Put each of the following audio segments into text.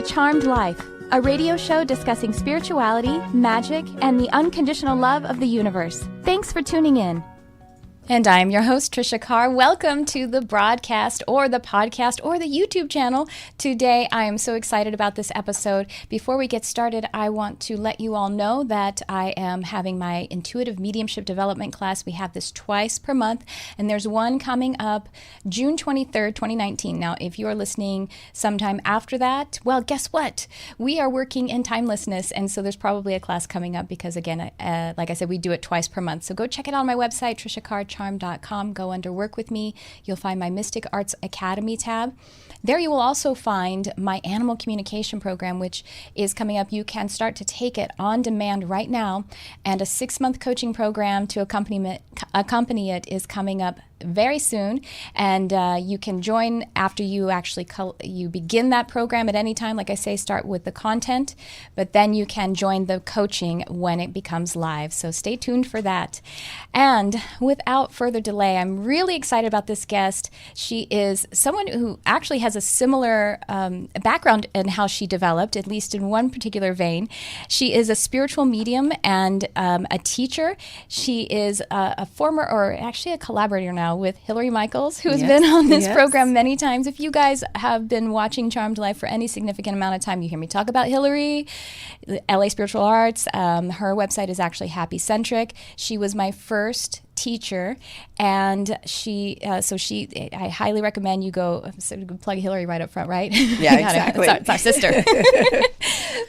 to Charmed Life, a radio show discussing spirituality, magic, and the unconditional love of the universe. Thanks for tuning in. And I'm your host, Tricia Carr. Welcome to the broadcast or the podcast or the YouTube channel. Today, I am so excited about this episode. Before we get started, I want to let you all know that I am having my intuitive mediumship development class. We have this twice per month, and there's one coming up June 23rd, 2019. Now, if you're listening sometime after that, well, guess what? We are working in timelessness, and so there's probably a class coming up because, again, like I said, we do it twice per month. So go check it out on my website, triciacarcharm.com. Go under Work With Me. You'll find my Mystic Arts Academy tab. There you will also find my Animal Communication Program, which is coming up. You can start to take it on demand right now, and a 6-month coaching program to accompany it is coming up very soon, and you can join after you actually you begin that program at any time. Like I say, start with the content, but then you can join the coaching when it becomes live. So stay tuned for that. And without further delay, I'm really excited about this guest. She is someone who actually has a similar background in how she developed, at least in one particular vein. She is a spiritual medium and a teacher. She is a former, or actually a collaborator now, with Hillary Michaels, who has been on this program many times. If you guys have been watching Charmed Life for any significant amount of time, you hear me talk about Hillary, LA Spiritual Arts. Her website is actually Happy Centric. She was my first teacher, and I highly recommend you go. So you can plug Hillary right up front, right? Yeah, exactly. It's our sister.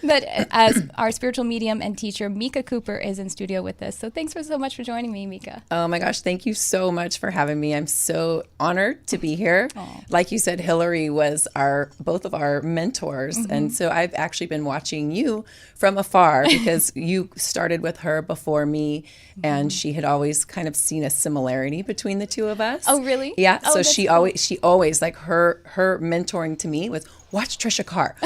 But as our spiritual medium and teacher, Meika Cooper is in studio with us. So thanks so much for joining me, Meika. Oh my gosh, thank you so much for having me. I'm so honored to be here. Aww. Like you said, Hillary was both of our mentors, and so I've actually been watching you from afar because you started with her before me, and she had always kind of seen a similarity between the two of us. Oh, really? Yeah. Oh, so she always like her mentoring to me was watch Tricia Carr.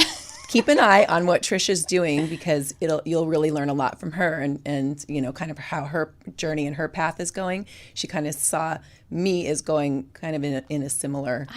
Keep an eye on what Tricia's doing because you'll really learn a lot from her and you know kind of how her journey and her path is going. She kind of saw me as going kind of in a similar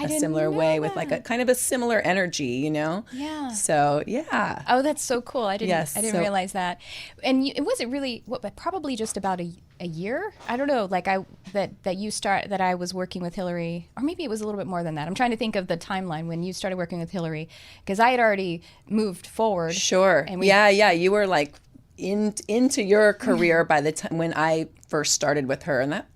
way with like a kind of a similar energy, you know? Yeah. So yeah. Oh, that's so cool. I didn't realize that. And it wasn't really probably just about a year. I don't know. Like that I was working with Hillary, or maybe it was a little bit more than that. I'm trying to think of the timeline when you started working with Hillary, because I had already moved forward. Sure. And you were like into your career by the time when I first started with her, and that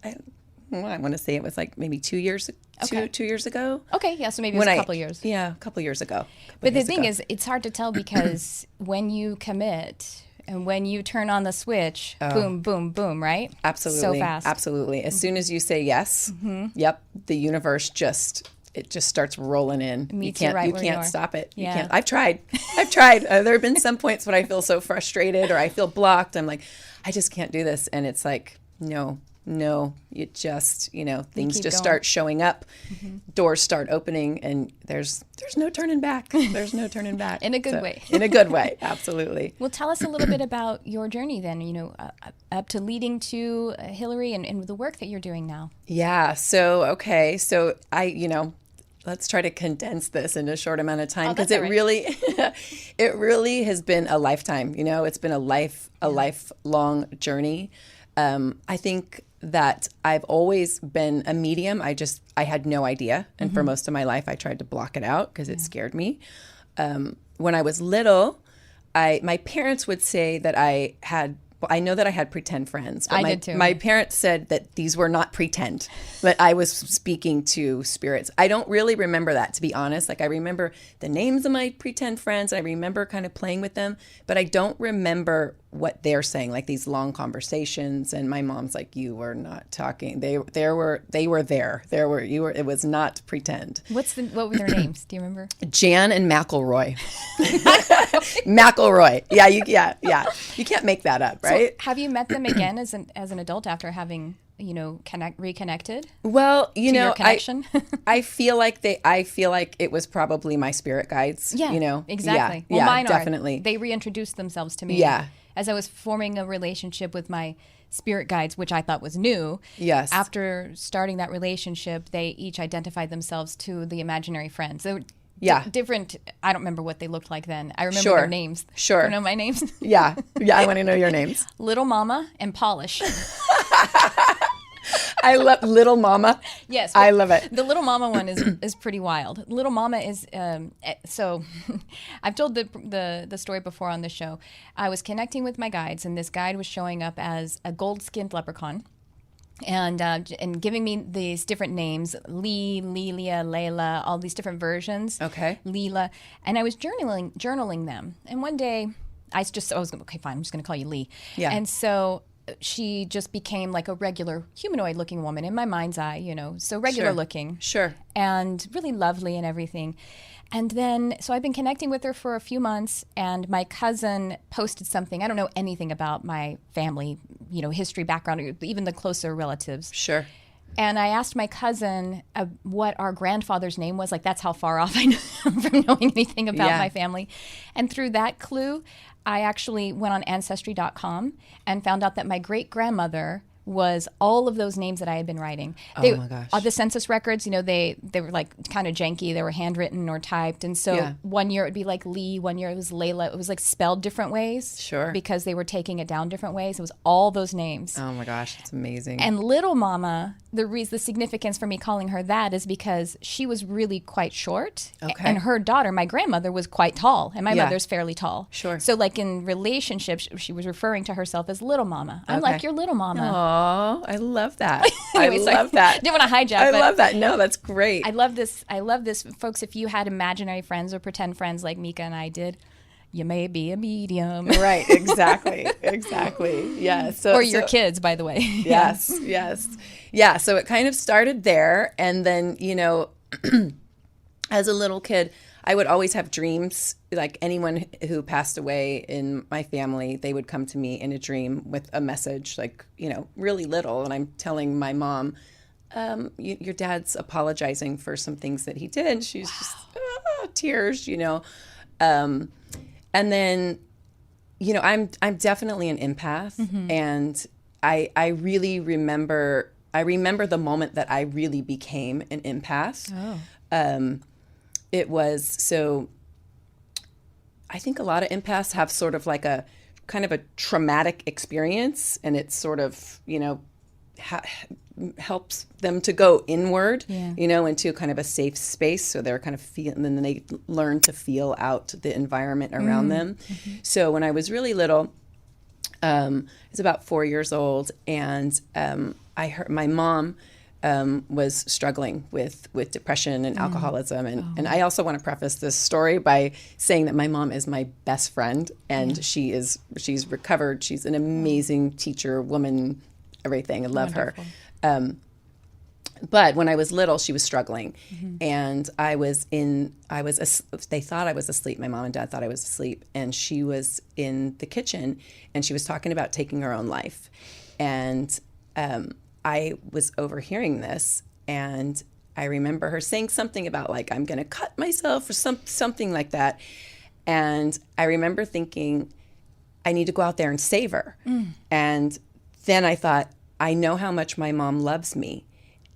I want to say it was like maybe 2 years. Okay. 2 years ago. Okay, yeah, so maybe it was a couple years. Yeah, a couple years ago. But the thing is, it's hard to tell because when you commit and when you turn on the switch, boom, boom, boom, right? Absolutely. So fast. Absolutely. As soon as you say yes, the universe just starts rolling in. You can't stop it. Yeah. You can't. I've tried. There have been some points when I feel so frustrated or I feel blocked. I'm like, I just can't do this. And it's like, no, you just, things just start showing up, doors start opening, and there's no turning back. There's no turning back. In a good way. In a good way, absolutely. Well, tell us a little bit about your journey then, up to leading to Hillary and the work that you're doing now. Yeah. So let's try to condense this in a short amount of time because it really has been a lifetime. It's been a lifelong journey. I think that I've always been a medium. I had no idea. And for most of my life, I tried to block it out because it scared me. When I was little, my parents would say that I know that I had pretend friends. But I did too. My parents said that these were not pretend, but I was speaking to spirits. I don't really remember that, to be honest. Like I remember the names of my pretend friends. I remember kind of playing with them, but I don't remember what they're saying, like these long conversations. And my mom's like, you were not talking. They were there. It was not pretend. What were their names? Do you remember? Jan and McElroy. McElroy. Yeah. You can't make that up, right? So have you met them again as an adult after having reconnected? Well, your connection? I feel like it was probably my spirit guides. Yeah, exactly. Yeah, well, mine definitely. They reintroduced themselves to me. Yeah. As I was forming a relationship with my spirit guides, which I thought was new. Yes. After starting that relationship, they each identified themselves to the imaginary friends. Yeah. Different, I don't remember what they looked like then. I remember their names. Sure. You know my names? Yeah. Yeah, I want to know your names. Little Mama and Polish. I love Little Mama. Yes. I love it. The Little Mama one is pretty wild. Little Mama is, so I've told the story before on the show. I was connecting with my guides, and this guide was showing up as a gold-skinned leprechaun. And giving me these different names, Lee, Lelia, Layla, all these different versions. Okay. Leela. And I was journaling them. And one day, I was okay, fine, I'm just going to call you Lee. Yeah. And so she just became like a regular humanoid-looking woman in my mind's eye, so regular looking. Sure. And really lovely and everything. And then, so I've been connecting with her for a few months, and my cousin posted something. I don't know anything about my family, history, background, even the closer relatives. Sure. And I asked my cousin what our grandfather's name was. Like, that's how far off I am from knowing anything about my family. And through that clue, I actually went on Ancestry.com and found out that my great-grandmother was all of those names that I had been writing. Oh my gosh. The census records, they were like kind of janky. They were handwritten or typed. And so one year it would be like Lee, one year it was Layla. It was like spelled different ways. Sure. Because they were taking it down different ways. It was all those names. Oh my gosh, that's amazing. And Little Mama, the significance for me calling her that is because she was really quite short. Okay. And her daughter, my grandmother, was quite tall. And my mother's fairly tall. Sure. So like in relationships, she was referring to herself as Little Mama. I'm like your Little Mama. Oh, I love that. Anyway, I love that. Didn't want to hijack. I love that. No, that's great. I love this. Folks, if you had imaginary friends or pretend friends like Meika and I did, you may be a medium. Right. Exactly. Exactly. Yeah. Or your kids, by the way. Yes. Yes. Yeah. So it kind of started there. And then, as a little kid, I would always have dreams. Like anyone who passed away in my family, they would come to me in a dream with a message, like, really little. And I'm telling my mom, your dad's apologizing for some things that he did. She's just tears, And then, I'm definitely an empath. Mm-hmm. And I really remember the moment that I really became an empath. Oh. It was, so I think a lot of empaths have sort of like a kind of a traumatic experience, and it sort of, helps them to go inward, into kind of a safe space. So they're kind of and then they learn to feel out the environment around them. Mm-hmm. So when I was really little, I was about 4 years old, and I heard my mom was struggling with depression and alcoholism. And I also want to preface this story by saying that my mom is my best friend, and she's recovered. She's an amazing teacher, woman, everything. I love Wonderful. Her. But when I was little, she was struggling, and they thought I was asleep. My mom and dad thought I was asleep, and she was in the kitchen, and she was talking about taking her own life. And I was overhearing this, and I remember her saying something about like, I'm going to cut myself or something like that. And I remember thinking, I need to go out there and save her. And then I thought, I know how much my mom loves me,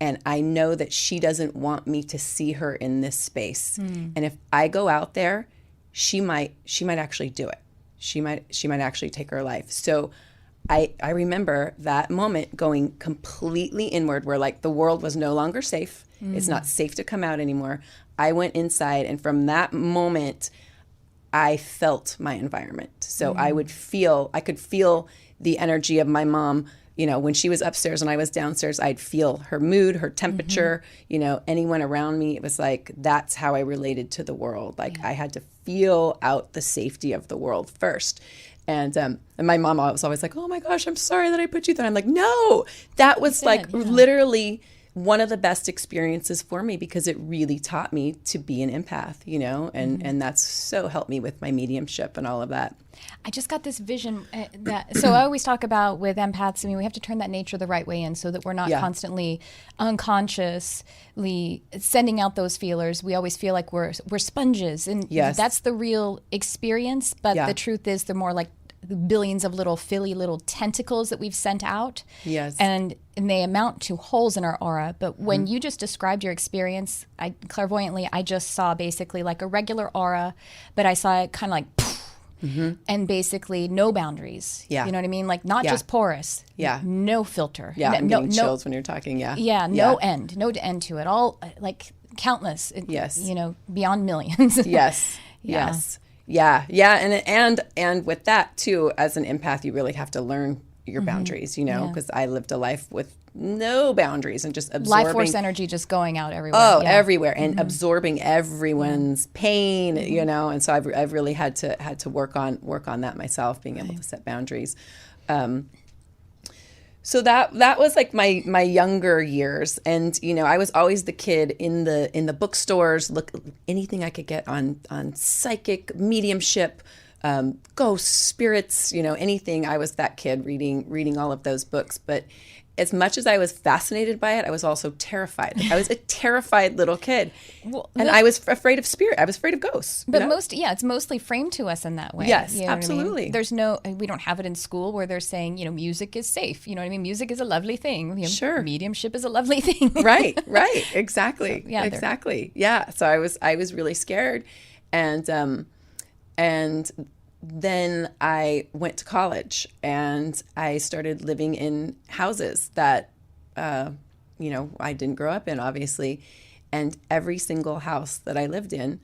and I know that she doesn't want me to see her in this space. And if I go out there, she might actually do it. She might actually take her life. So I remember that moment going completely inward, where like the world was no longer safe. It's not safe to come out anymore. I went inside, and from that moment, I felt my environment. So I could feel the energy of my mom. When she was upstairs and I was downstairs, I'd feel her mood, her temperature, anyone around me. It was like, that's how I related to the world. Like I had to feel out the safety of the world first. And my mom was always like, oh my gosh, I'm sorry that I put you there. I'm like, no, that was literally one of the best experiences for me, because it really taught me to be an empath, and that's so helped me with my mediumship and all of that. I just got this vision so I always talk about with empaths, we have to turn that nature the right way in, so that we're not constantly unconsciously sending out those feelers. We always feel like we're sponges, and that's the real experience. But the truth is, they're more like billions of little little tentacles that we've sent out. Yes. And they amount to holes in our aura. But when you just described your experience, clairvoyantly, I just saw basically like a regular aura, but I saw it kind of like poof, and basically no boundaries. Yeah. You know what I mean? Like not just porous. Yeah. No filter. Yeah, I'm getting chills when you're talking, yeah. Yeah, no end. No end to it. All like countless. Yes. You know, beyond millions. Yes. Yeah. Yes. Yeah. Yeah. And with that too, as an empath, you really have to learn your boundaries, you know, because I lived a life with no boundaries and just absorbing life force energy just going out everywhere. Oh, everywhere, and absorbing everyone's pain, you know. And so I've really had to work on that myself, being able to set boundaries. So that was like my younger years, and you know, I was always the kid in the bookstores, look anything I could get on psychic, mediumship, ghosts, spirits, you know, anything. I was that kid reading all of those books. But as much as I was fascinated by it, I was also terrified. I was a terrified little kid, and I was afraid of spirit. I was afraid of ghosts. But it's mostly framed to us in that way. Yes, you know absolutely. What I mean? We don't have it in school where they're saying, you know, music is safe. You know what I mean? Music is a lovely thing. You know, sure. Mediumship is a lovely thing. Right. Exactly. So, exactly. Yeah. So I was really scared, and then I went to college and I started living in houses that, you know, I didn't grow up in, obviously. And every single house that I lived in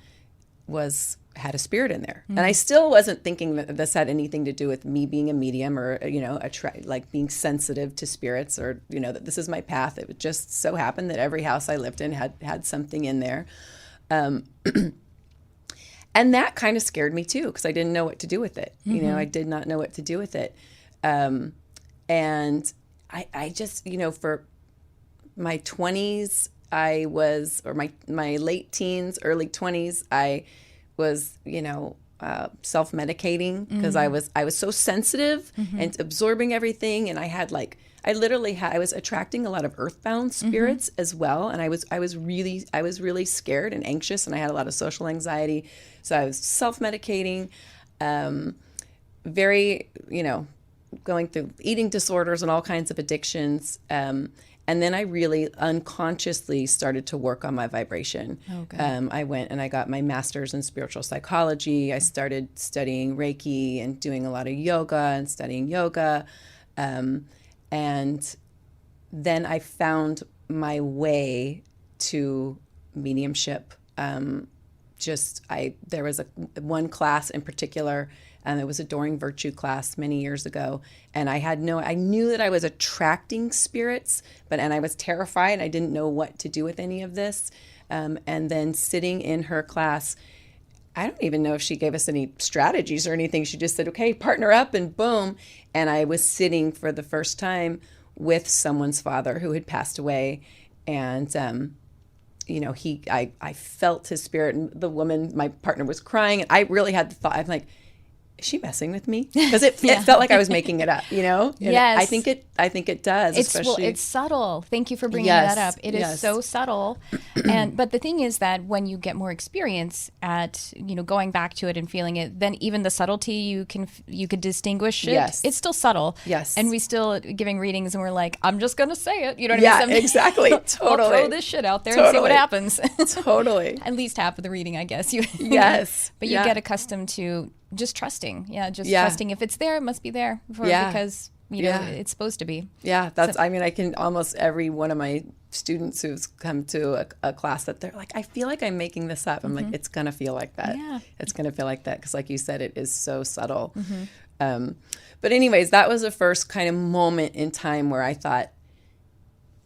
had a spirit in there. And I still wasn't thinking that this had anything to do with me being a medium or, you know, like being sensitive to spirits, or, you know, that this is my path. It just so happened that every house I lived in had something in there. And that kind of scared me too, because I didn't know what to do with it. You know, I did not know what to do with it. And I just, you know, for my 20s, or my late teens, early 20s, I was, you know, self-medicating because I was so sensitive and absorbing everything. And I was attracting a lot of earthbound spirits as well. And I was really scared and anxious, and I had a lot of social anxiety. So I was self-medicating, very, you know, going through eating disorders and all kinds of addictions. And then I really unconsciously started to work on my vibration. Okay. I went and I got my master's in spiritual psychology. I started studying Reiki and doing a lot of yoga and studying yoga. And then I found my way to mediumship. There was one class in particular, and it was a Adoring Virtue class many years ago. And I knew that I was attracting spirits, and I was terrified. I didn't know what to do with any of this. And then sitting in her class, I don't even know if she gave us any strategies or anything. She just said, okay, partner up, and boom. And I was sitting for the first time with someone's father who had passed away. And, you know, I felt his spirit, and the woman, my partner, was crying. And I really had the thought, I'm like, is she messing with me? Because it felt like I was making it up, you know? And yes. I think it does. It's subtle. Thank you for bringing that up. It is so subtle. But the thing is that when you get more experience at, you know, going back to it and feeling it, then even the subtlety, you could distinguish it. Yes. It's still subtle. Yes. And we still giving readings and we're like, I'm just going to say it. You know what I mean? Yeah, exactly. Totally. I'll throw this shit out there and see what happens. Totally. At least half of the reading, I guess. Yes. But you get accustomed to just trusting. Trusting. If it's there, it must be there because, you know, it's supposed to be. Yeah, I can almost every one of my students who's come to a class that they're like, I feel like I'm making this up. I'm like, it's going to feel like that. Yeah. It's going to feel like that because, like you said, it is so subtle. But anyways, that was the first kind of moment in time where I thought,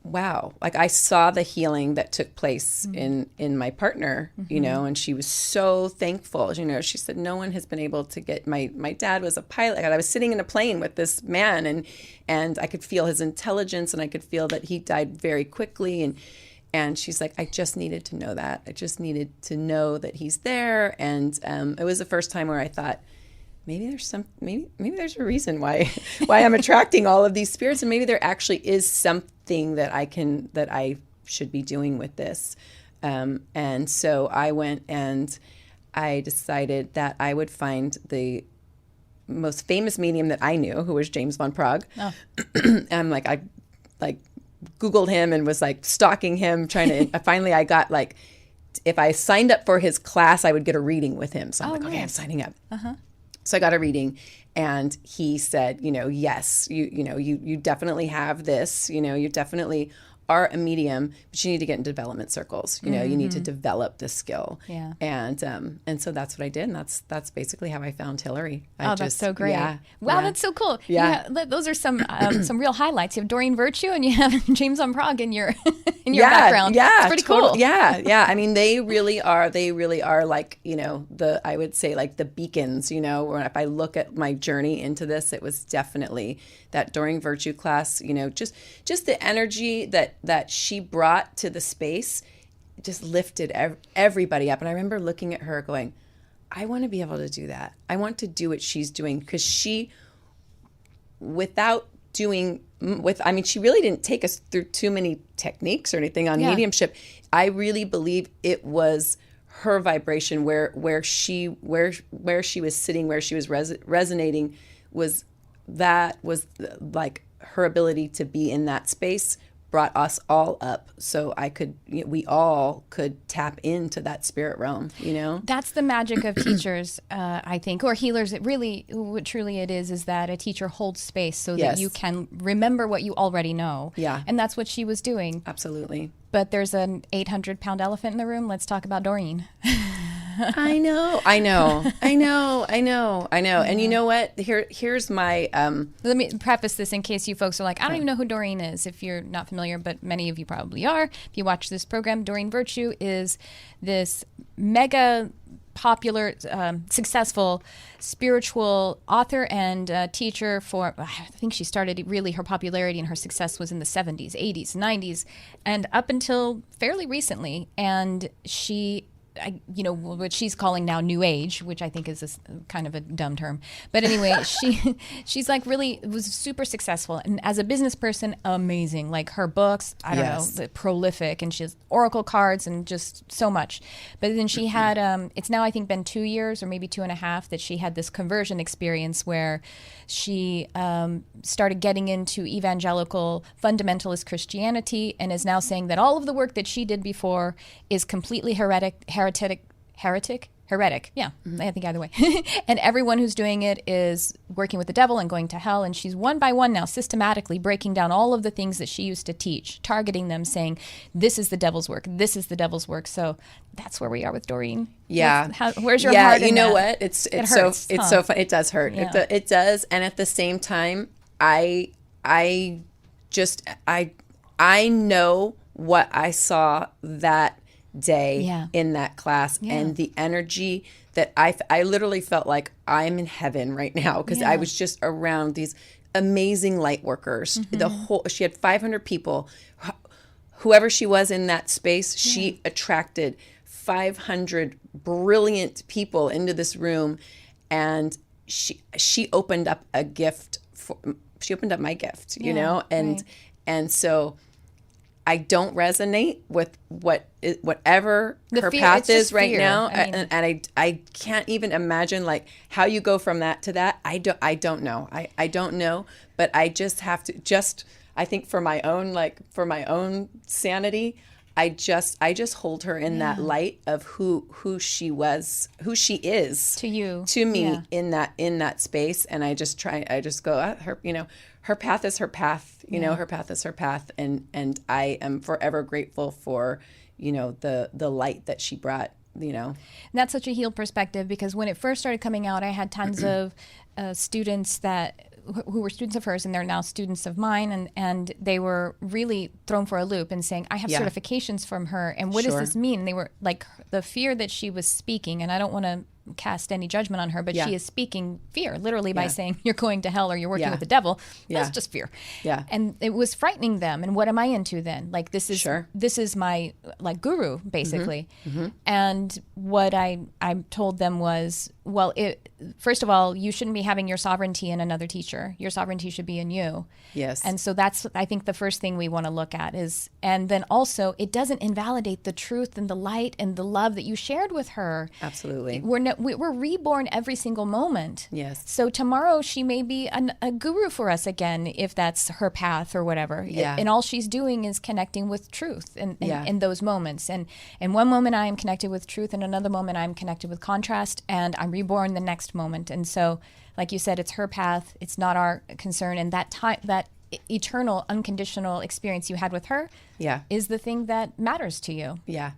wow, like I saw the healing that took place in my partner, you know, and she was so thankful. You know, she said, no one has been able to get, my dad was a pilot. I was sitting in a plane with this man and I could feel his intelligence and I could feel that he died very quickly. And she's like, I just needed to know that. I just needed to know that he's there. And it was the first time where I thought, maybe there's a reason why I'm attracting all of these spirits, and maybe there actually is something that I should be doing with this. And so I went and I decided that I would find the most famous medium that I knew, who was James von Prague. Oh. And I Googled him and was stalking him, trying to, finally I got if I signed up for his class, I would get a reading with him. So I'm okay, I'm signing up. Uh-huh. So I got a reading, and he said, yes, you definitely have this, you definitely are a medium, but you need to get into development circles. You need to develop this skill. Yeah. And so that's what I did, and that's basically how I found Hillary. That's so great. Yeah. Wow, that's so cool. Yeah. Those are some real highlights. You have Doreen Virtue and you have James von Prague in your background. Yeah. It's pretty cool. Yeah. Yeah. I mean, they really are I would say the beacons, where if I look at my journey into this, it was definitely that Doreen Virtue class, just the energy that she brought to the space just lifted everybody up. And I remember looking at her going, I want to be able to do that. I want to do what she's doing, because she really didn't take us through too many techniques or anything on mediumship. I really believe it was her vibration where she was sitting, where she was resonating, was her ability to be in that space brought us all up, so we all could tap into that spirit realm, That's the magic of teachers, I think, or healers. What truly it is that a teacher holds space so that you can remember what you already know. Yeah. And that's what she was doing. Absolutely. But there's an 800-pound elephant in the room. Let's talk about Doreen. I know. And you know what? Here's my... Let me preface this in case you folks are like, I don't even know who Doreen is, if you're not familiar, but many of you probably are. If you watch this program, Doreen Virtue is this mega popular, successful spiritual author and teacher for, I think she started really, her popularity and her success was in the 70s, 80s, 90s, and up until fairly recently. And what she's calling now New Age, which I think is kind of a dumb term. But anyway, she's really was super successful. And as a business person, amazing. Her books, I don't know, prolific. And she has oracle cards and just so much. But then she had, it's now I think been 2 years or maybe 2.5 that she had this conversion experience where she started getting into evangelical fundamentalist Christianity and is now saying that all of the work that she did before is completely heretic. Yeah, I think either way. And everyone who's doing it is working with the devil and going to hell. And she's one by one now systematically breaking down all of the things that she used to teach, targeting them, saying, this is the devil's work. This is the devil's work. So that's where we are with Doreen. Yeah. Where's your heart in you know that? What? It's so fun. It does hurt. Yeah. It does. And at the same time, I know what I saw that day in that class, and the energy that I literally felt like I'm in heaven right now, because I was just around these amazing light workers. She had 500 people. Whoever she was in that space, she attracted 500 brilliant people into this room, and she opened up a gift she opened up my gift, and so I don't resonate with whatever her path is right now, and I can't even imagine how you go from that to that. I don't know. I don't know, but I just have to I think for my own sanity, I just hold her in that light of who she was, who she is to me in that space, and I just go her path is her path, her path is her path, and I am forever grateful for the light that she brought. And that's such a healed perspective, because when it first started coming out, I had tons of students who were students of hers, and they're now students of mine, and they were really thrown for a loop and saying, I have certifications from her, and what does this mean? And they were the fear that she was speaking, and I don't want to cast any judgment on her, but she is speaking fear, literally by saying you're going to hell or you're working with the devil. That's just fear. Yeah. And it was frightening them. And what am I into then? This is my guru, basically. Mm-hmm. And what I told them was, well, first of all, you shouldn't be having your sovereignty in another teacher. Your sovereignty should be in you. Yes. And so that's, I think, the first thing we want to look at is, and then also, it doesn't invalidate the truth and the light and the love that you shared with her. Absolutely. We're reborn every single moment. Yes. So tomorrow she may be a guru for us again, if that's her path or whatever. Yeah. And all she's doing is connecting with truth in those moments. And in one moment I am connected with truth, and another moment I'm connected with contrast, and I'm reborn the next moment. And so, like you said, it's her path. It's not our concern. And that time, that eternal, unconditional experience you had with her, is the thing that matters to you. Yeah,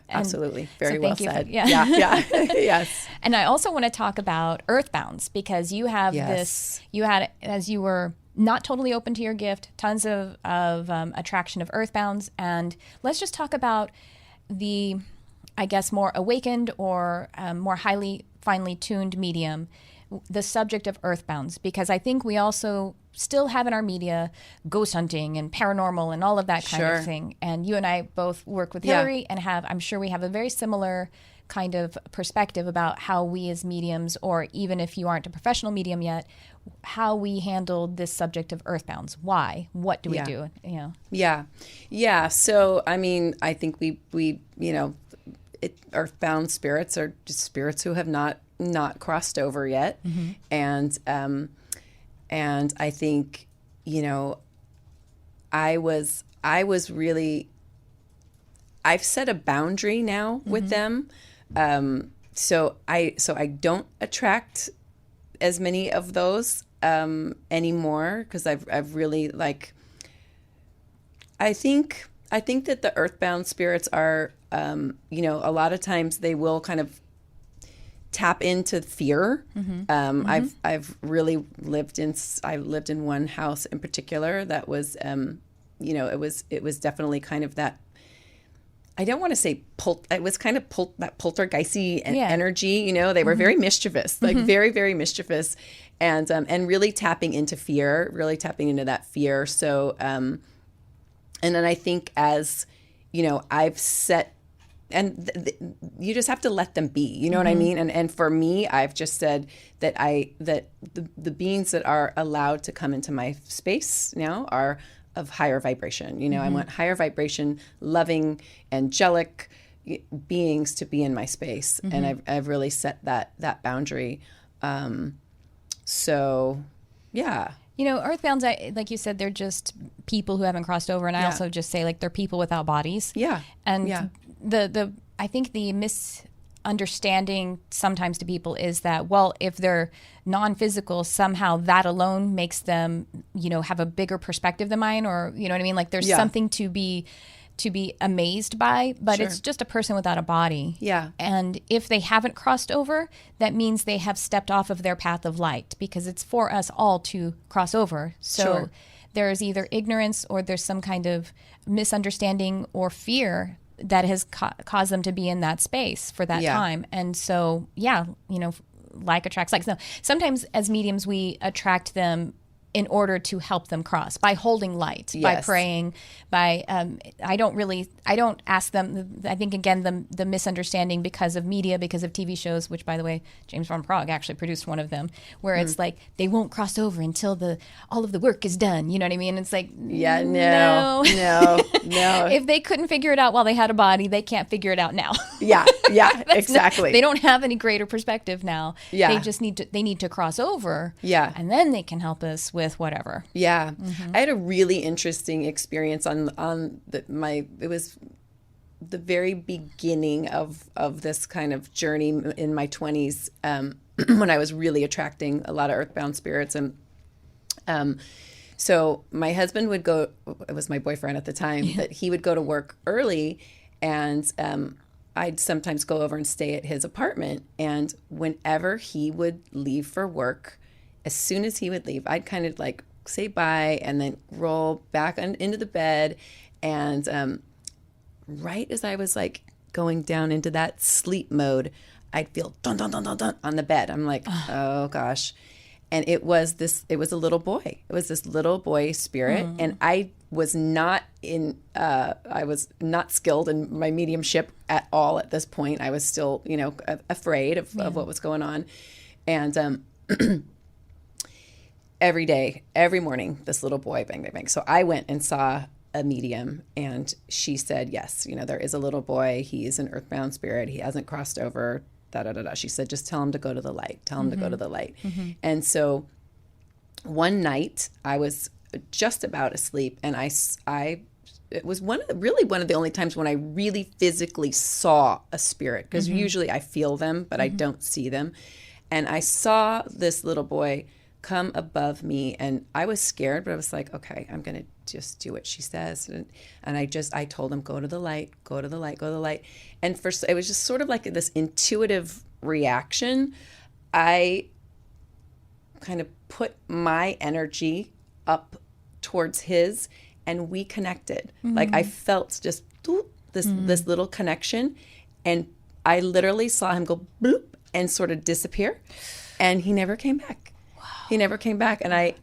absolutely. Very well said. Yeah. Yes. And I also want to talk about earthbounds, because you have this. You had, as you were not totally open to your gift, tons of attraction of earthbounds. And let's just talk about the, I guess, more awakened or more finely tuned medium, the subject of earthbounds, because I think we also still have in our media ghost hunting and paranormal and all of that kind of thing. And you and I both work with Hillary and I'm sure we have a very similar kind of perspective about how we as mediums, or even if you aren't a professional medium yet, how we handled this subject of earthbounds. Why? What do we do? Yeah. So, I mean, I think we earthbound spirits are just spirits who have not crossed over yet. Mm-hmm. And I think, I was really, I've set a boundary now with them. So I don't attract as many of those anymore, because I've really, like, I think that the earthbound spirits are, a lot of times they will kind of tap into fear. Mm-hmm. I've really lived in one house in particular that was, it was definitely kind of that, I don't want to say it was kind of that poltergeisty energy. They were very mischievous, like very, very mischievous, and really tapping into fear, really tapping into that fear. So, and then I think as, I've set, and you just have to let them be, you know what I mean? And for me, I've just said that the beings that are allowed to come into my space now are of higher vibration. I want higher vibration, loving, angelic beings to be in my space. And I've really set that boundary. So, yeah. Earthbounds, like you said, they're just people who haven't crossed over. And I also just say, like, they're people without bodies. Yeah. And I think the misunderstanding sometimes to people is that, well, if they're non-physical, somehow that alone makes them, have a bigger perspective than mine, or, you know what I mean? Like, there's something to be amazed by, but it's just a person without a body. Yeah. And if they haven't crossed over, that means they have stepped off of their path of light, because it's for us all to cross over. So there is either ignorance or there's some kind of misunderstanding or fear that has caused them to be in that space for that time. And so, like attracts like. So sometimes as mediums, we attract them in order to help them cross by holding light, by praying, by, I don't ask them, I think again, the misunderstanding because of media, because of TV shows, which by the way, James von Prague actually produced one of them, where it's like, they won't cross over until all of the work is done. You know what I mean? It's like, no. If they couldn't figure it out while they had a body, they can't figure it out now. Yeah, exactly. They don't have any greater perspective now. Yeah. They just need to cross over. Yeah. And then they can help us with whatever. Yeah. I had a really interesting experience it was the very beginning of this kind of journey in my 20s, when I was really attracting a lot of earthbound spirits. And so my husband would go, it was my boyfriend at the time, that he would go to work early, and I'd sometimes go over and stay at his apartment. And whenever he would leave for work, as soon as he would leave, I'd kind of like say bye and then roll back into the bed. And right as I was like going down into that sleep mode, I'd feel dun, dun, dun, dun, dun on the bed. I'm like, oh gosh. And it was a little boy. It was this little boy spirit. And I was not skilled in my mediumship at all at this point. I was still, afraid of what was going on. And every day, every morning, this little boy, bang, bang, bang. So I went and saw a medium, and she said, yes, there is a little boy. He is an earthbound spirit. He hasn't crossed over, da, da, da, da. She said, just tell him to go to the light. Tell him to go to the light. And so one night I was just about asleep, and it was one of the only times when I really physically saw a spirit, because usually I feel them, but I don't see them. And I saw this little boy come above me, and I was scared, but I was like, okay, I'm going to just do what she says. And I told him, go to the light, go to the light, go to the light. And first, it was just sort of like this intuitive reaction. I kind of put my energy up towards his, and we connected. Like I felt just this little connection, and I literally saw him go bloop and sort of disappear, and he never came back. Wow. He never came back, and I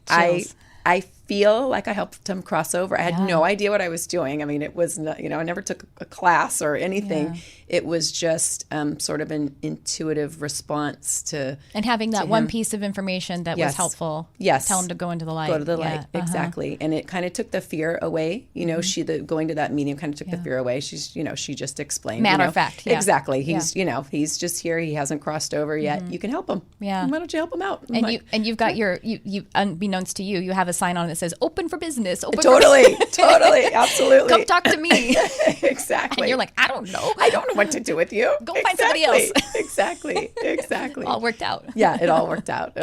feel like I helped him cross over. I had no idea what I was doing. I mean, it was not, I never took a class or anything. Yeah. It was just sort of an intuitive response to and having that one piece of information that was helpful. Yes, tell him to go into the light. Go to the light, exactly. And it kind of took the fear away. Going to that medium kind of took the fear away. She's, she just explained. Matter of fact, exactly. He's, he's just here. He hasn't crossed over yet. You can help him. Yeah. Why don't you help him out? And you've got you unbeknownst to you have a sign on it that says "Open for business." Totally, absolutely. Come talk to me. Exactly. And you're like, I don't know what to do with you. Go find somebody else. Exactly. All worked out. Yeah, it all worked out.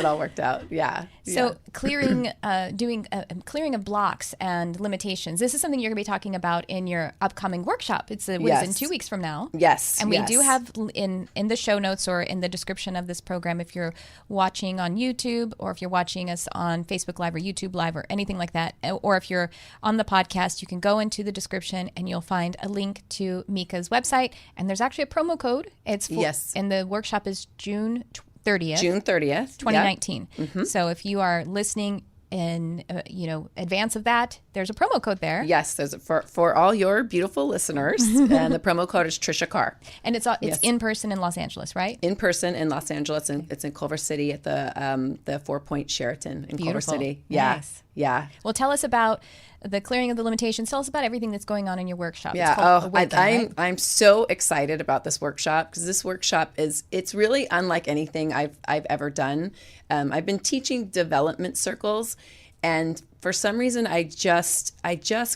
Yeah. So clearing of blocks and limitations. This is something you're going to be talking about in your upcoming workshop. It's in 2 weeks from now. Yes. And we do have in the show notes or in the description of this program, if you're watching on YouTube or if you're watching us on Facebook Live or YouTube Live or anything like that, or if you're on the podcast, you can go into the description and you'll find a link to Meika's website. And there's actually a promo code. And the workshop is June 30th. 2019. Yep. So if you are listening in advance of that, there's a promo code there. Yes, there's for all your beautiful listeners, and the promo code is Tricia Carr. And it's in person in Los Angeles, right? In person in Los Angeles, and it's in Culver City at the 4 Point Sheraton in Culver City. Yeah, nice. Yeah. Well, tell us about the clearing of the limitations. Tell us about everything that's going on in your workshop. Yeah. I'm so excited about this workshop, because this workshop it's really unlike anything I've ever done. I've been teaching development circles, and for some reason I just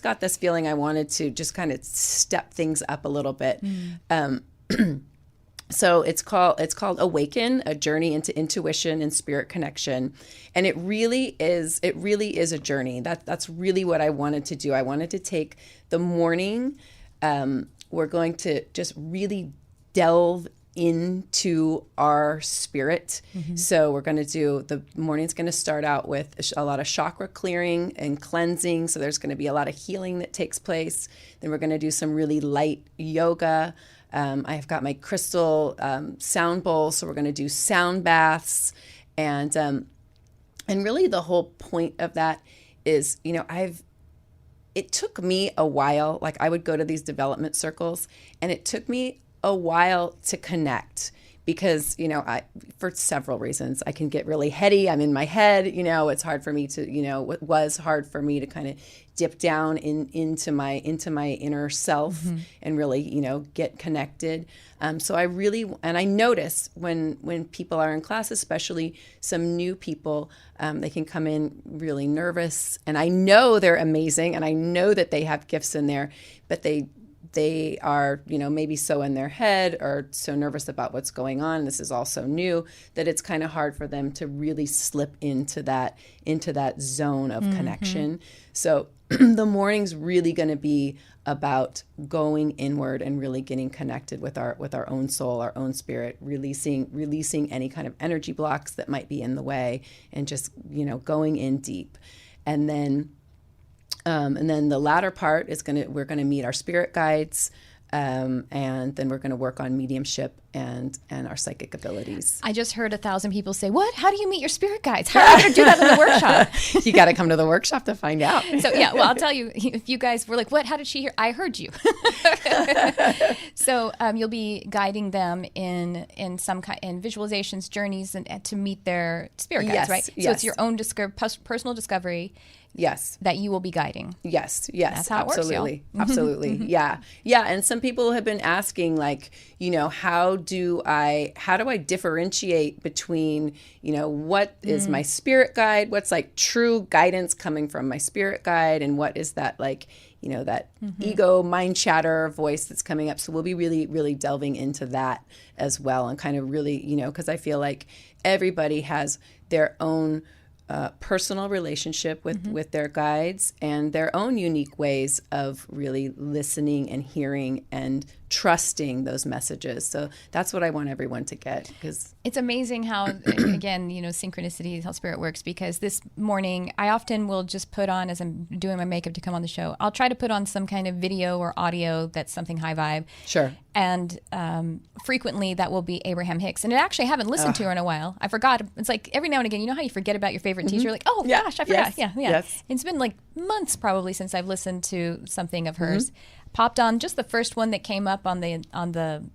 got this feeling I wanted to just kind of step things up a little bit. So it's called Awaken, a journey into intuition and spirit connection. And it really is a journey. That's really what I wanted to do. I wanted to take the morning. We're going to just really delve into our spirit. So we're going to do, the morning's going to start out with a lot of chakra clearing and cleansing. So there's going to be a lot of healing that takes place. Then we're going to do some really light yoga. I've got my crystal sound bowl, so we're going to do sound baths, and really the whole point of that is, it took me a while. Like, I would go to these development circles, and it took me a while to connect, because for several reasons, I can get really heady. I'm in my head. It's hard for me to it was hard for me to kind of dip down into my inner self and really get connected. So I notice when people are in class, especially some new people, they can come in really nervous, and I know they're amazing, and I know that they have gifts in there, but they are, maybe so in their head or so nervous about what's going on. This is also new, that it's kind of hard for them to really slip into that zone of connection. So the morning's really going to be about going inward and really getting connected with our own soul, our own spirit, releasing any kind of energy blocks that might be in the way, and just, going in deep. And then the latter part is we're going to meet our spirit guides. And then we're going to work on mediumship and our psychic abilities. I just heard 1,000 people say, what? How do you meet your spirit guides? How are you going to do that in the workshop? You got to come to the workshop to find out. So, yeah, well, I'll tell you, if you guys were like, what? How did she hear? I heard you. So you'll be guiding them in some kind in visualizations, journeys, and to meet their spirit guides, right? Yes. So it's your own personal discovery. Yes. That you will be guiding. Yes. That's how absolutely. It works, Absolutely. Yeah. Yeah. And some people have been asking, like, how do I differentiate between, what is my spirit guide? What's like true guidance coming from my spirit guide? And what is that like, that ego mind chatter voice that's coming up. So we'll be really, really delving into that as well. And kind of really, because I feel like everybody has their own personal relationship with their guides and their own unique ways of really listening and hearing and trusting those messages. So that's what I want everyone to get, because it's amazing how, again, synchronicity, how spirit works, because this morning I often will just put on, as I'm doing my makeup to come on the show, I'll try to put on some kind of video or audio that's something high vibe. Sure. And frequently that will be Abraham Hicks. And I actually haven't listened to her in a while. I forgot. It's like every now and again, how you forget about your favorite teacher? Like, oh gosh, I forgot. Yes. Yeah. Yes. It's been like months probably since I've listened to something of hers. Popped on just the first one that came up on the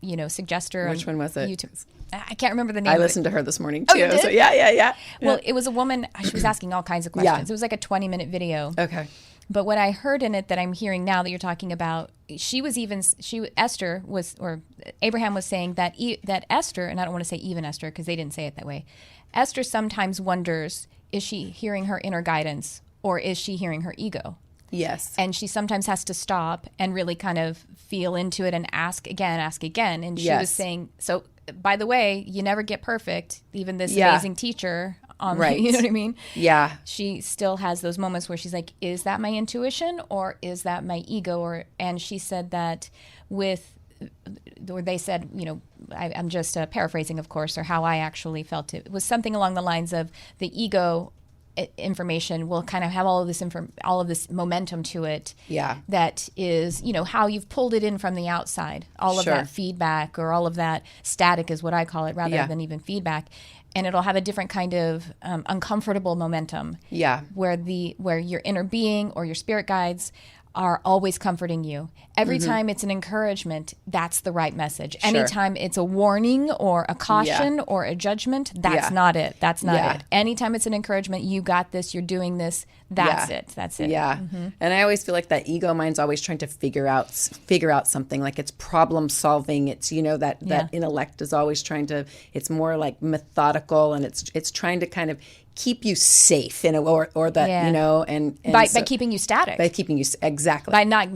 suggester. Which one was it? YouTube. I can't remember the name. I listened to her this morning too. Oh, you did? So yeah. Well, it was a woman. She was asking all kinds of questions. Yeah. It was like a 20-minute video. Okay. But what I heard in it that I'm hearing now that you're talking about, Abraham was saying that Esther, and I don't want to say even Esther because they didn't say it that way. Esther sometimes wonders, is she hearing her inner guidance or is she hearing her ego? Yes. And she sometimes has to stop and really kind of feel into it and ask again. And she was saying, so by the way, you never get perfect. Even this amazing teacher, right. You know what I mean? Yeah. She still has those moments where she's like, is that my intuition or is that my ego? And she said that they said, I'm just paraphrasing, of course, or how I actually felt it. It was something along the lines of the ego information will kind of have all of this momentum to it. Yeah. That is, how you've pulled it in from the outside. All of Sure. that feedback or all of that static is what I call it rather than even feedback. And it'll have a different kind of uncomfortable momentum. Yeah. Where your inner being or your spirit guides are always comforting you. Every time it's an encouragement, that's the right message. Sure. Anytime it's a warning or a caution or a judgment, that's not it. That's not it. Anytime it's an encouragement, you got this, you're doing this, that's it. That's it. Yeah. And I always feel like that ego mind's always trying to figure out something, like it's problem solving. It's, that intellect is always trying to, it's more like methodical, and it's trying to kind of keep you safe or that, and by keeping you static. By keeping you, exactly. By not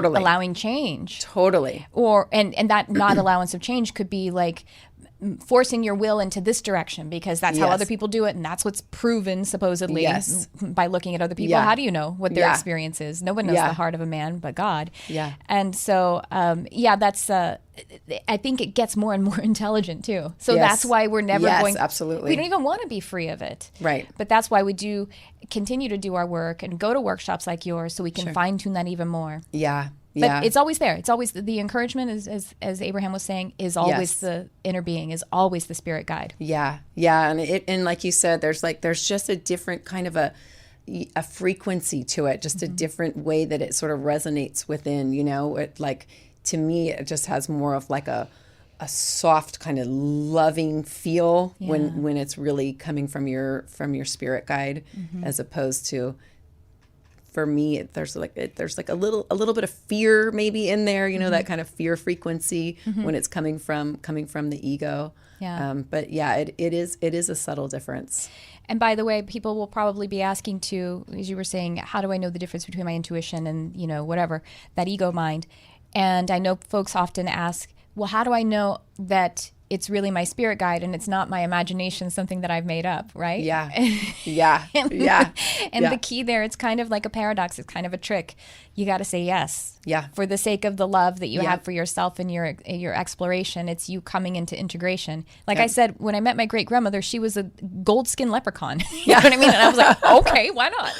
allowing change. Totally. And that not allowance of change could be like forcing your will into this direction because that's how other people do it, and that's what's proven supposedly by looking at other people. How do you know what their experience is? No one knows the heart of a man but God. Yeah. And so that's I think it gets more and more intelligent too. So that's why we're never going. Absolutely. We don't even want to be free of it. Right. But that's why we do continue to do our work and go to workshops like yours so we can fine tune that even more. Yeah. But it's always there. It's always the encouragement, as Abraham was saying, is always the inner being, is always the spirit guide. Yeah, and like you said, there's just a different kind of a frequency to it, just a different way that it sort of resonates within. It, like, to me, it just has more of like a soft kind of loving feel when it's really coming from your spirit guide, as opposed to. For me, there's like a little bit of fear maybe in there, that kind of fear frequency when it's coming from the ego. Yeah. But it is a subtle difference. And by the way, people will probably be asking too, as you were saying, how do I know the difference between my intuition and whatever, that ego mind? And I know folks often ask, well, how do I know that it's really my spirit guide and it's not my imagination, something that I've made up, right? Yeah. And the key there, it's kind of like a paradox. It's kind of a trick. You got to say yes. Yeah. For the sake of the love that you have for yourself and your exploration, it's you coming into integration. Like I said, when I met my great grandmother, she was a gold skin leprechaun. You know what I mean? And I was like, okay, why not?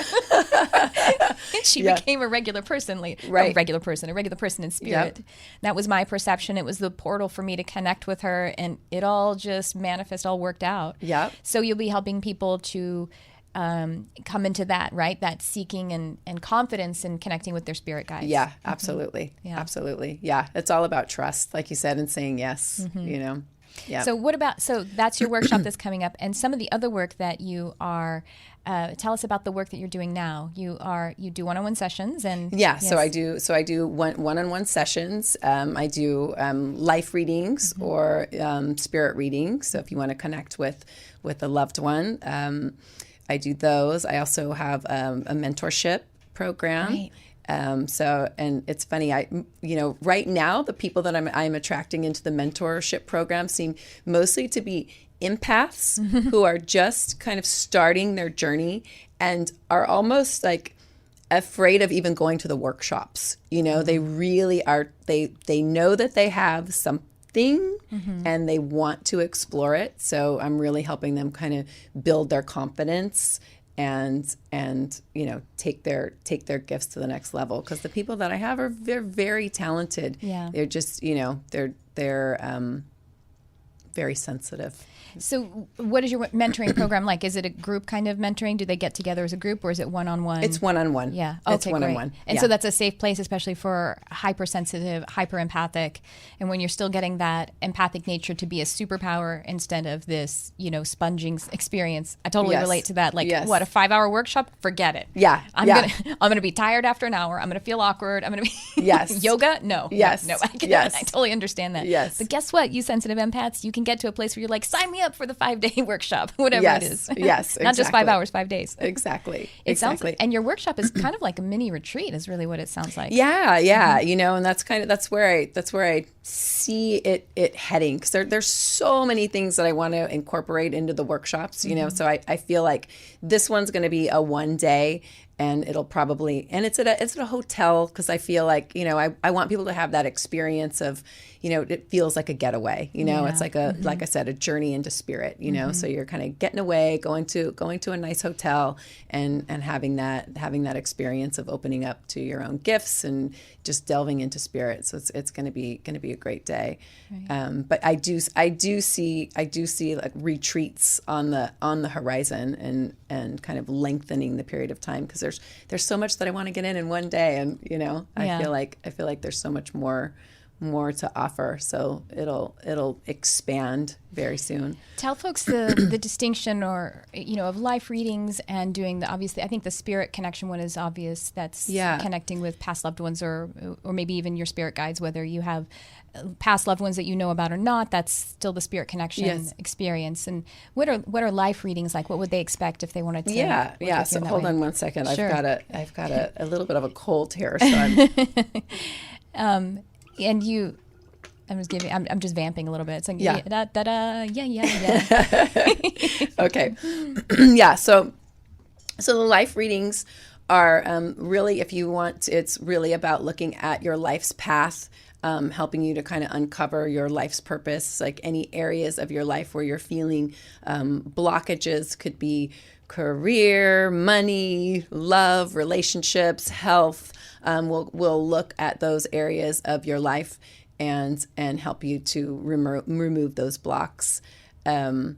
she became a regular person, a regular person in spirit. Yep. That was my perception. It was the portal for me to connect with her, and it all just all worked out. Yeah. So you'll be helping people to come into that, right? That seeking and confidence in connecting with their spirit guides. Yeah, absolutely. Mm-hmm. Yeah. Absolutely. Yeah. It's all about trust, like you said, and saying yes, Yeah. So that's your workshop that's coming up, and some of the other work that you are. Tell us about the work that you're doing now. You do one-on-one sessions, and yes. so I do one-on-one sessions. I do life readings or spirit readings. So if you want to connect with a loved one, I do those. I also have a mentorship program. Right. And it's funny, right now, the people that I'm attracting into the mentorship program seem mostly to be empaths who are just kind of starting their journey and are almost like afraid of even going to the workshops. They really are, they know that they have something and they want to explore it. So I'm really helping them kind of build their confidence and take their gifts to the next level, because the people that I have they're very talented. Yeah. They're just they're very sensitive. So what is your mentoring program like? Is it a group kind of mentoring? Do they get together as a group, or is it one-on-one? It's one-on-one. Yeah. Okay, it's one-on-one. Great. And so that's a safe place, especially for hypersensitive, hyper-empathic. And when you're still getting that empathic nature to be a superpower instead of this, sponging experience. I totally relate to that. Like, what, a 5-hour workshop? Forget it. Yeah. I'm gonna be tired after an hour. I'm gonna feel awkward. I'm gonna be yoga? No. Yes. No. I totally understand that. Yes. But guess what? You sensitive empaths, you can get to a place where you're like, sign me up for the 5-day workshop, whatever it is. Yes, Not just 5 hours, 5 days. Exactly. It sounds like, and your workshop is kind of like a mini retreat, is really what it sounds like. Yeah. And that's where I see it heading, because there's so many things that I want to incorporate into the workshops. So I feel like this one's going to be a 1 day. And it'll probably, and it's at a hotel, because I feel like, I want people to have that experience of, it feels like a getaway, it's like like I said, a journey into spirit, so you're kind of getting away, going to a nice hotel and having that experience of opening up to your own gifts and just delving into spirit. So it's going to be a great day. Right. But I do see like retreats on the horizon and kind of lengthening the period of time, because there's so much that I want to get in 1 day, and I feel like there's so much more to offer, so it'll expand very soon. Tell folks the distinction of life readings and doing obviously I think the spirit connection one is obvious. That's connecting with past loved ones or maybe even your spirit guides, whether you have past loved ones that you know about or not. That's still the spirit connection experience. And what are life readings like? What would they expect if they wanted to? So hold on 1 second. Sure. I've got a little bit of a cold here, so I'm and I'm just vamping a little bit. It's like yeah. Okay. Yeah. So the life readings are really, if you want, it's really about looking at your life's path, helping you to kind of uncover your life's purpose, like any areas of your life where you're feeling blockages. Could be career, money, love, relationships, health. We'll look at those areas of your life and help you to remove those blocks. And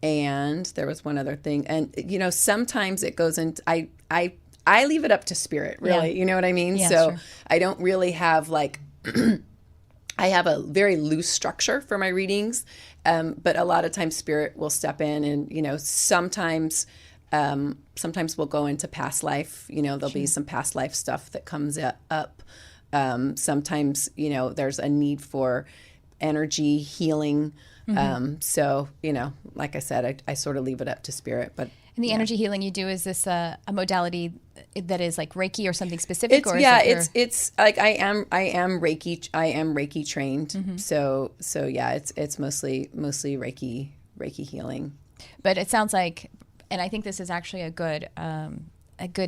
there was one other thing, and sometimes it goes into I leave it up to spirit, really. You know what I mean? Yeah, so sure. I don't really have like I have a very loose structure for my readings, but a lot of times spirit will step in, and sometimes we'll go into past life. There'll be some past life stuff that comes up. Sometimes there's a need for energy healing. So like I said, I sort of leave it up to spirit. But and the energy healing you do, is this a modality that is like Reiki or something specific? It's like I am Reiki trained. So it's mostly Reiki healing. But it sounds like, and I think this is actually a good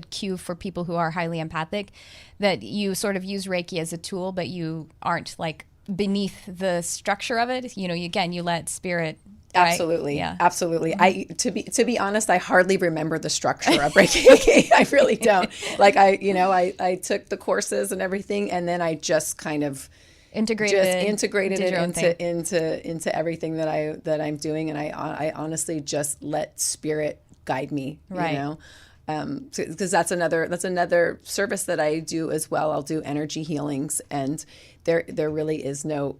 cue for people who are highly empathic, that you sort of use Reiki as a tool, but you aren't like beneath the structure of it. You let spirit Absolutely. Yeah. Absolutely. To be honest, I hardly remember the structure of Reiki. I really don't. Like I took the courses and everything, and then I just kind of integrated it into everything that I'm doing, and I honestly just let spirit guide me. Right. You know. Because that's another service that I do as well. I'll do energy healings, and there really is no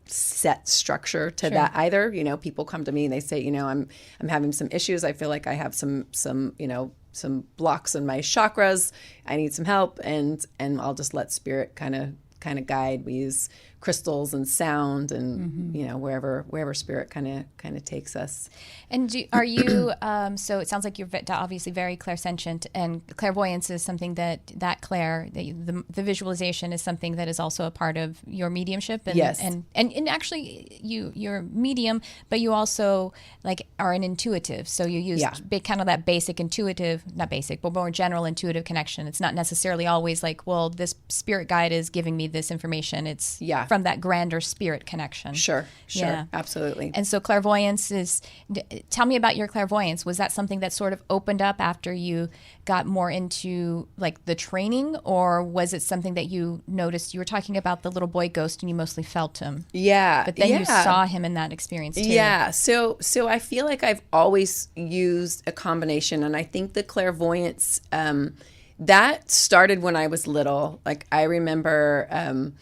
set structure to that either. You know, people come to me and they say, you know, I'm having some issues. I feel like I have some blocks in my chakras. I need some help, and I'll just let spirit kind of guide. We use crystals and sound, and you know, wherever spirit kind of takes us. And are you? So it sounds like you're obviously very clairsentient, and clairvoyance is something that the visualization is something that is also a part of your mediumship. And, yes. And actually, you're medium, but you also like are an intuitive. So you use kind of that basic intuitive, not basic, but more general intuitive connection. It's not necessarily always like, well, this spirit guide is giving me this information. It's from that grander spirit connection. Sure, absolutely. And so clairvoyance is, tell me about your clairvoyance. Was that something that sort of opened up after you got more into like the training, or was it something that you noticed? You were talking about the little boy ghost and you mostly felt him. Yeah. But then you saw him in that experience too. Yeah. So I feel like I've always used a combination, and I think the clairvoyance, that started when I was little. Like I remember,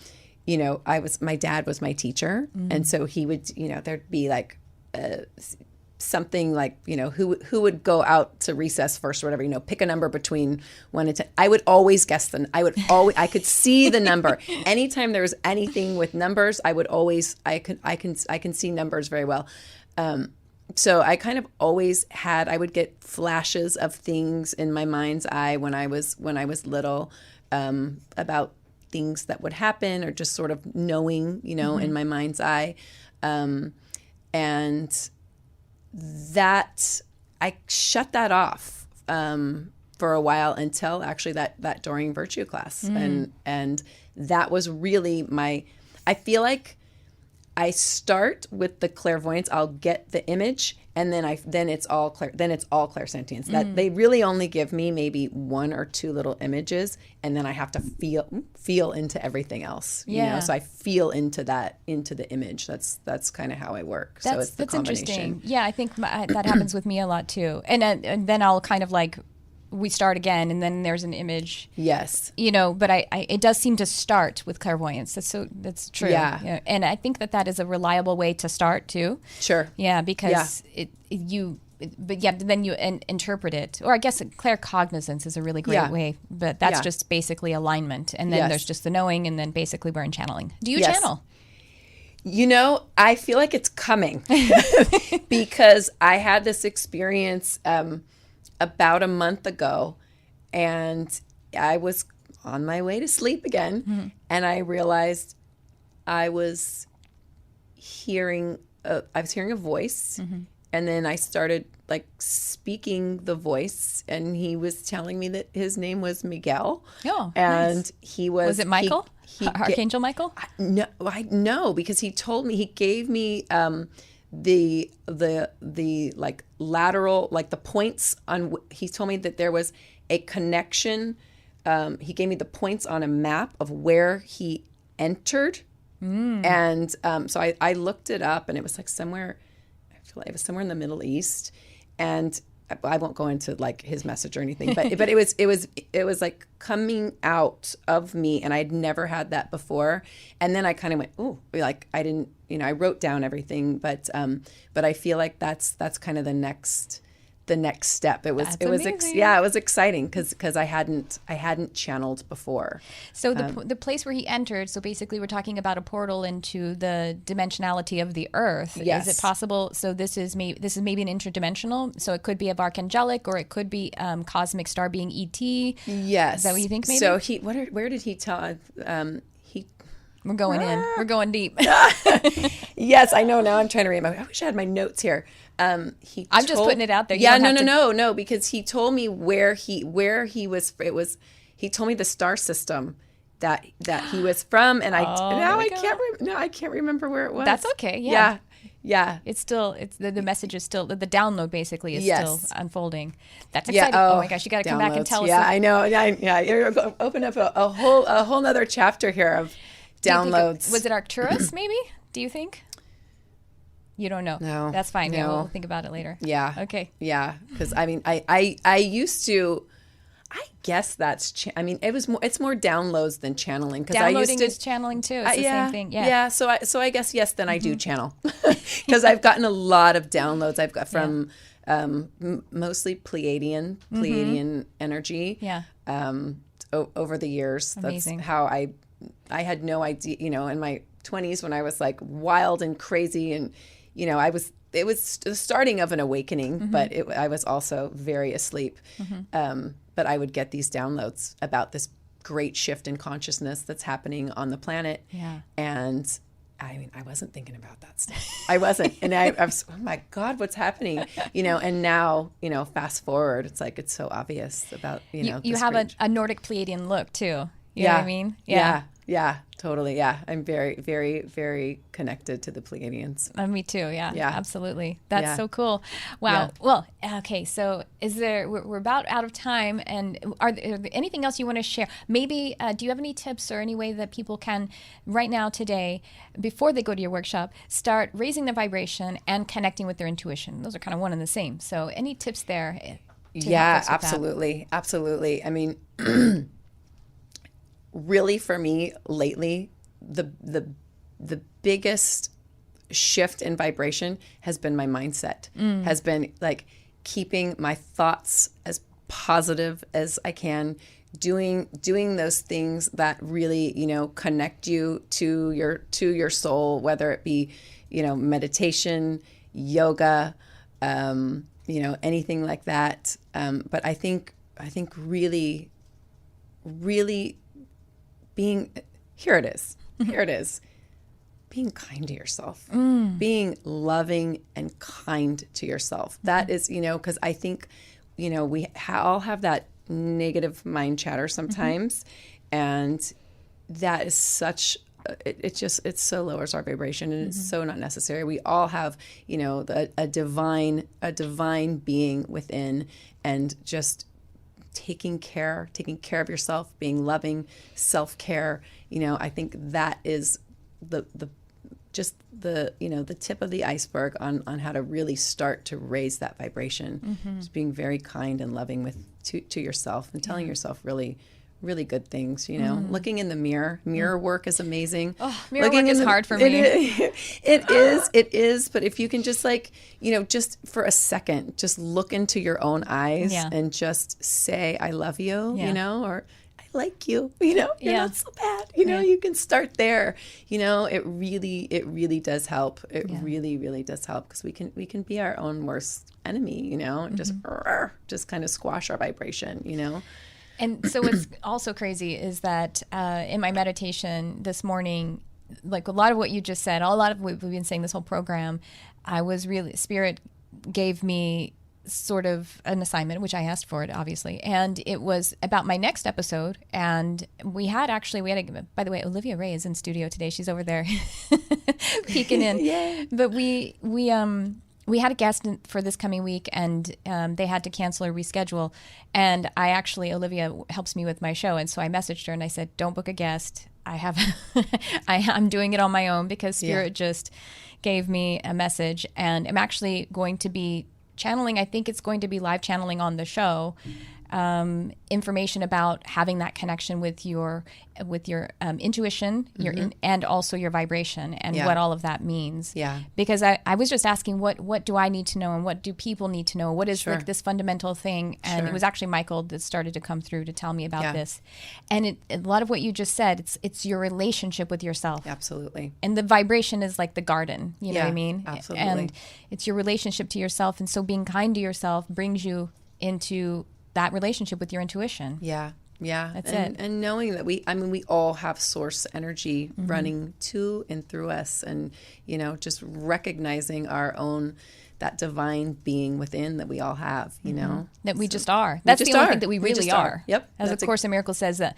you know, my dad was my teacher, and so he would, you know, there'd be like something like, you know, who would go out to recess first or whatever, you know, pick a number between 1 and 10. I would always guess I could see the number. Anytime there was anything with numbers, I can see numbers very well. So I kind of always I would get flashes of things in my mind's eye when I was little, about things that would happen, or just sort of knowing, you know, in my mind's eye. And that I shut that off for a while, until actually that during virtue class. And that was really I feel like I start with the clairvoyance. I'll get the image, and then it's all clairsentience. That they really only give me maybe 1 or 2 little images, and then I have to feel into everything else. You know? So I feel into the image. That's kind of how I work. So it's the combination. Interesting. Yeah, I think that happens with me a lot too. And then I'll kind of like, we start again, and then there's an image. Yes. You know, but it does seem to start with clairvoyance. That's true. Yeah. And I think that is a reliable way to start too. Sure. Yeah, because then you interpret it. Or I guess claircognizance is a really great way, but that's just basically alignment. And then there's just the knowing, and then basically we're in channeling. Do you channel? You know, I feel like it's coming because I had this experience about a month ago, and I was on my way to sleep again, and I realized I was hearing a voice, and then I started like speaking the voice, and he was telling me that his name was Miguel. Oh, and nice. He was it Michael? Archangel Michael? No, I know, because he told me, he gave me the like lateral, like the points on, he told me that there was a connection. He gave me the points on a map of where he entered. And so I looked it up, and it was like somewhere, I feel like it was somewhere in the Middle East. And I won't go into like his message or anything, but it was like coming out of me, and I'd never had that before. And then I kind of went, ooh, like I didn't, you know, I wrote down everything, but I feel like that's kind of the next step. It was exciting because I hadn't channeled before. So the place where he entered, so basically we're talking about a portal into the dimensionality of the earth. Yes. Is it possible? So this is maybe an interdimensional. So it could be of archangelic, or it could be cosmic star being ET. Yes. Is that what you think? Maybe. So where did he tell? We're going in. We're going deep. Yes, I know. Now I'm trying to remember. I wish I had my notes here. I'm just putting it out there. Yeah, no, because he told me where he was. He told me the star system that he was from, and I can't remember where it was. That's okay. Yeah. It's still, the message is still, the download basically is still unfolding. That's Yeah. exciting. Oh my gosh, you got to come back and tell us. Yeah, I know. Yeah. You're open up a whole nother chapter here of downloads. Was it Arcturus maybe? Do you think? You don't know. No. That's fine. No. Yeah, we'll think about it later. Yeah. Okay. Yeah. Because I used to, I guess that's, it's more downloads than channeling. Downloading is channeling too. It's the same thing. Yeah. Yeah. So I guess, yes, then I do channel. Because I've gotten a lot of downloads. I've got from mostly Pleiadian energy. Yeah. Over the years. Amazing. That's how I had no idea, in my 20s when I was like wild and crazy and, it was the starting of an awakening, but I was also very asleep. But I would get these downloads about this great shift in consciousness that's happening on the planet. Yeah. And I wasn't thinking about that stuff. I wasn't. And I was, oh my God, what's happening? And now, fast forward, it's like, it's so obvious about, You have a Nordic Pleiadian look too. You know what I mean? Yeah, totally. Yeah. I'm very, very, very connected to the Pleiadians. Me too. Yeah, absolutely. That's Yeah. so cool. Wow. Yeah. Well, okay. So we're about out of time, and are there anything else you want to share? Maybe, do you have any tips or any way that people can right now today, before they go to your workshop, start raising their vibration and connecting with their intuition? Those are kind of one and the same. So any tips there? Yeah, absolutely. Absolutely. I mean, really for me lately, the biggest shift in vibration has been my mindset, has been like keeping my thoughts as positive as I can, doing those things that really, connect you to your soul, whether it be, meditation, yoga, anything like that. But I think really being, here it is, being kind to yourself, being loving and kind to yourself. That is, because I think, we all have that negative mind chatter sometimes, and that is such, it so lowers our vibration, and it's so not necessary. We all have, a divine being within, and just taking care of yourself, being loving, self-care. I think that is the tip of the iceberg on how to really start to raise that vibration. Just being very kind and loving to yourself, and telling yourself really, really good things. Looking in the mirror work is amazing. Mirror work is hard for me. It is. But if you can just just for a second, just look into your own eyes and just say, I love you, or I like you, you're not so bad. You can start there. It really does help. It really, really does help, because we can be our own worst enemy, and just kind of squash our vibration, And so what's also crazy is that in my meditation this morning, like a lot of what you just said, a lot of what we've been saying this whole program, Spirit gave me sort of an assignment, which I asked for it, obviously. And it was about my next episode. And by the way, Olivia Ray is in studio today. She's over there peeking in. Yeah. But we had a guest for this coming week, and they had to cancel or reschedule. And Olivia helps me with my show. And so I messaged her and I said, don't book a guest. I'm doing it on my own, because Spirit just gave me a message, and I'm actually going to be channeling. I think it's going to be live channeling on the show, information about having that connection with your intuition, and also your vibration, and what all of that means. Yeah. Because I was just asking, what do I need to know, and what do people need to know? What is like this fundamental thing? And it was actually Michael that started to come through to tell me about this. And a lot of what you just said, it's your relationship with yourself. Absolutely. And the vibration is like the garden, you know what I mean? Absolutely. And it's your relationship to yourself. And so being kind to yourself brings you into that relationship with your intuition. Yeah. That's it. And knowing that we all have source energy running to and through us, and, just recognizing our own that divine being within that we all have, you know? That we just are. That's the only thing that we really are. Yep. As A Course in Miracles says that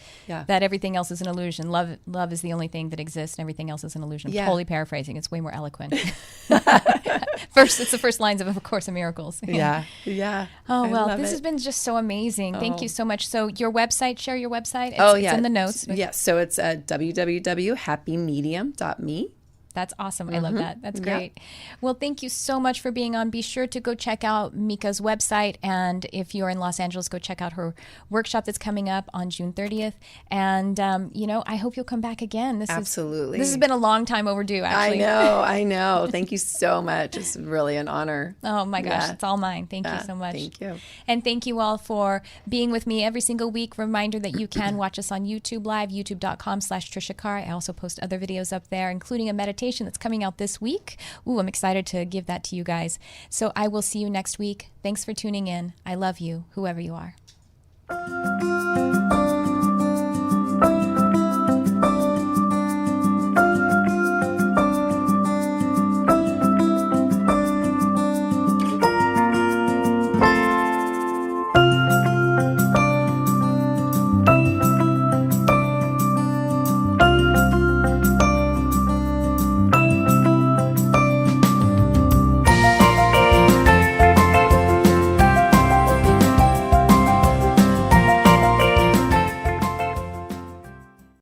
everything else is an illusion. Love is the only thing that exists, and everything else is an illusion. I'm totally paraphrasing. It's way more eloquent. It's the first lines of A Course in Miracles. Yeah. Oh, well, this has been just so amazing. Thank you so much. So your website, share your website. It's in the notes. Yes. So it's www.happymedium.me. That's awesome. I love that. That's great. Well, thank you so much for being on. Be sure to go check out Meika's website. And if you're in Los Angeles, go check out her workshop that's coming up on June 30th. And, I hope you'll come back again. Absolutely. This has been a long time overdue, actually. I know. Thank you so much. It's really an honor. Oh, my gosh. It's all mine. Thank you so much. Thank you. And thank you all for being with me every single week. Reminder that you can watch us on YouTube Live, youtube.com/Tricia Carr. I also post other videos up there, including a meditation that's coming out this week. Ooh, I'm excited to give that to you guys. So I will see you next week. Thanks for tuning in. I love you, whoever you are.